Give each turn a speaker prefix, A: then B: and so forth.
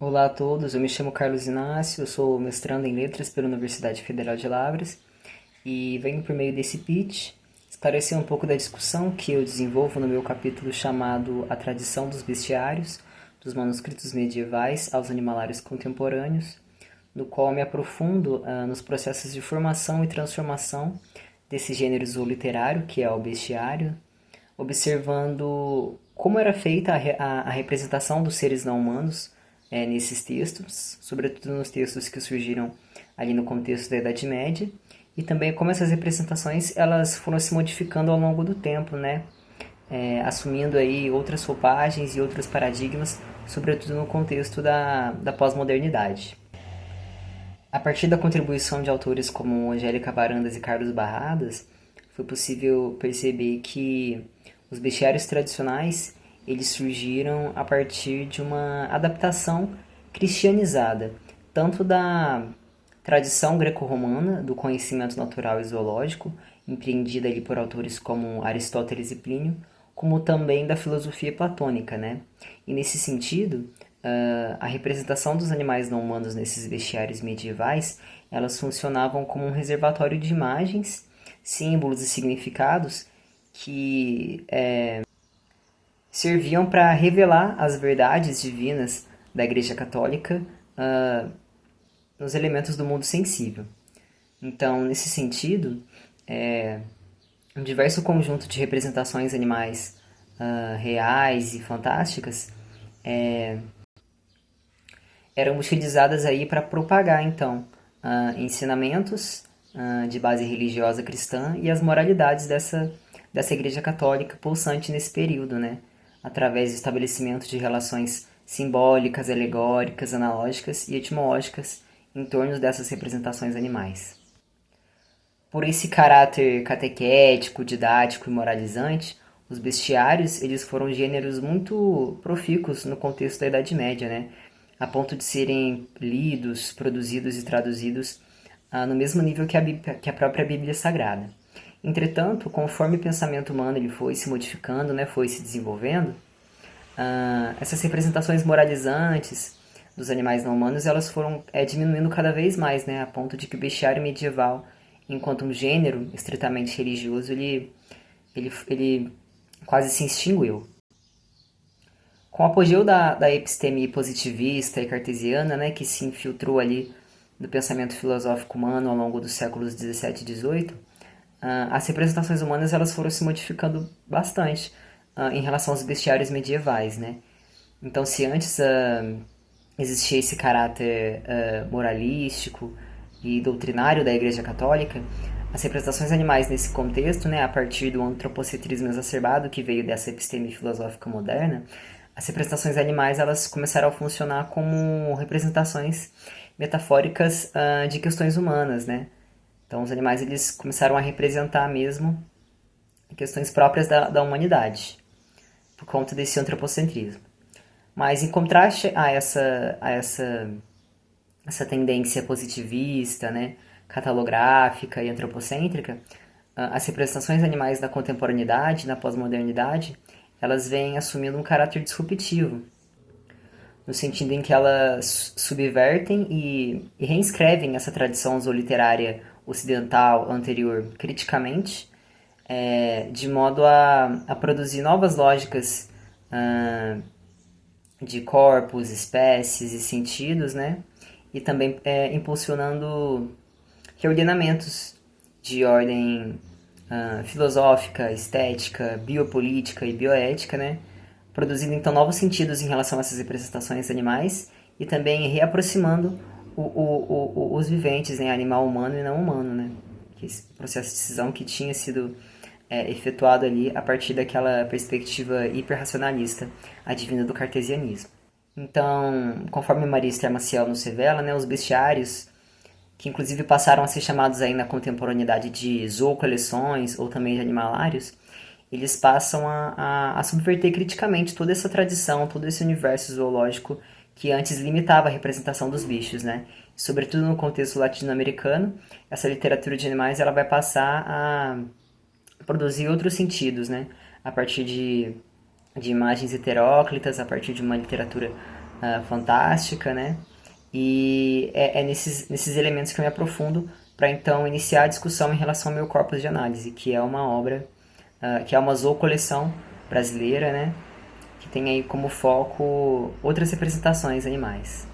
A: Olá a todos, eu me chamo Carlos Inácio, eu sou mestrando em Letras pela Universidade Federal de Lavras e venho por meio desse pitch esclarecer um pouco da discussão que eu desenvolvo no meu capítulo chamado A Tradição dos Bestiários, dos manuscritos medievais aos animalários contemporâneos, no qual me aprofundo nos processos de formação e transformação desse gênero zooliterário, que é o bestiário, observando como era feita a representação dos seres não humanos nesses textos, sobretudo nos textos que surgiram ali no contexto da Idade Média, e também como essas representações elas foram se modificando ao longo do tempo, né? Assumindo aí outras roupagens e outros paradigmas, sobretudo no contexto da pós-modernidade. A partir da contribuição de autores como Angélica Varandas e Carlos Barradas, foi possível perceber que os bestiários tradicionais eles surgiram a partir de uma adaptação cristianizada, tanto da tradição greco-romana do conhecimento natural e zoológico, empreendida ali por autores como Aristóteles e Plínio, como também da filosofia platônica, né? E nesse sentido, a representação dos animais não humanos nesses bestiários medievais, elas funcionavam como um reservatório de imagens, símbolos e significados que serviam para revelar as verdades divinas da Igreja Católica nos elementos do mundo sensível. Então, nesse sentido, um diverso conjunto de representações animais reais e fantásticas eram utilizadas aí para propagar então ensinamentos de base religiosa cristã e as moralidades dessa Igreja Católica pulsante nesse período, né? Através do estabelecimento de relações simbólicas, alegóricas, analógicas e etimológicas em torno dessas representações animais. Por esse caráter catequético, didático e moralizante, os bestiários eles foram gêneros muito profícuos no contexto da Idade Média, né? A ponto de serem lidos, produzidos e traduzidos no mesmo nível que a própria Bíblia Sagrada. Entretanto, conforme o pensamento humano ele foi se modificando, né, foi se desenvolvendo, essas representações moralizantes dos animais não humanos elas foram diminuindo cada vez mais, né, a ponto de que o bestiário medieval, enquanto um gênero estritamente religioso, ele quase se extinguiu. Com o apogeu da episteme positivista e cartesiana, né, que se infiltrou ali no pensamento filosófico humano ao longo dos séculos 17 e 18, as representações humanas elas foram se modificando bastante em relação aos bestiários medievais, né? Então, se antes existia esse caráter moralístico e doutrinário da Igreja Católica, as representações animais nesse contexto, né, a partir do antropocentrismo exacerbado que veio dessa episteme filosófica moderna, as representações animais elas começaram a funcionar como representações metafóricas de questões humanas, né? Então os animais eles começaram a representar mesmo questões próprias da humanidade, por conta desse antropocentrismo. Mas em contraste essa tendência positivista, né, catalográfica e antropocêntrica, as representações animais na contemporaneidade, na pós-modernidade, elas vêm assumindo um caráter disruptivo, no sentido em que elas subvertem e reescrevem essa tradição zooliterária ocidental anterior criticamente, de modo a produzir novas lógicas de corpos, espécies e sentidos, né? E também impulsionando reordenamentos de ordem filosófica, estética, biopolítica e bioética, né? Produzindo então novos sentidos em relação a essas representações animais e também reaproximando os viventes, né? Animal humano e não humano, né? Que esse processo de cisão que tinha sido efetuado ali a partir daquela perspectiva hiperracionalista advinda do cartesianismo. Então, conforme Maria Esther Maciel nos revela, né, os bestiários, que inclusive passaram a ser chamados aí na contemporaneidade de zoocoleções ou também de animalários, eles passam a subverter criticamente toda essa tradição, todo esse universo zoológico que antes limitava a representação dos bichos, né? Sobretudo no contexto latino-americano, essa literatura de animais ela vai passar a produzir outros sentidos, né? A partir de imagens heteróclitas, a partir de uma literatura fantástica, né? E é nesses elementos que eu me aprofundo para então iniciar a discussão em relação ao meu corpus de análise, que é uma obra, que é uma zoocoleção brasileira, né? Que tem aí como foco outras representações animais.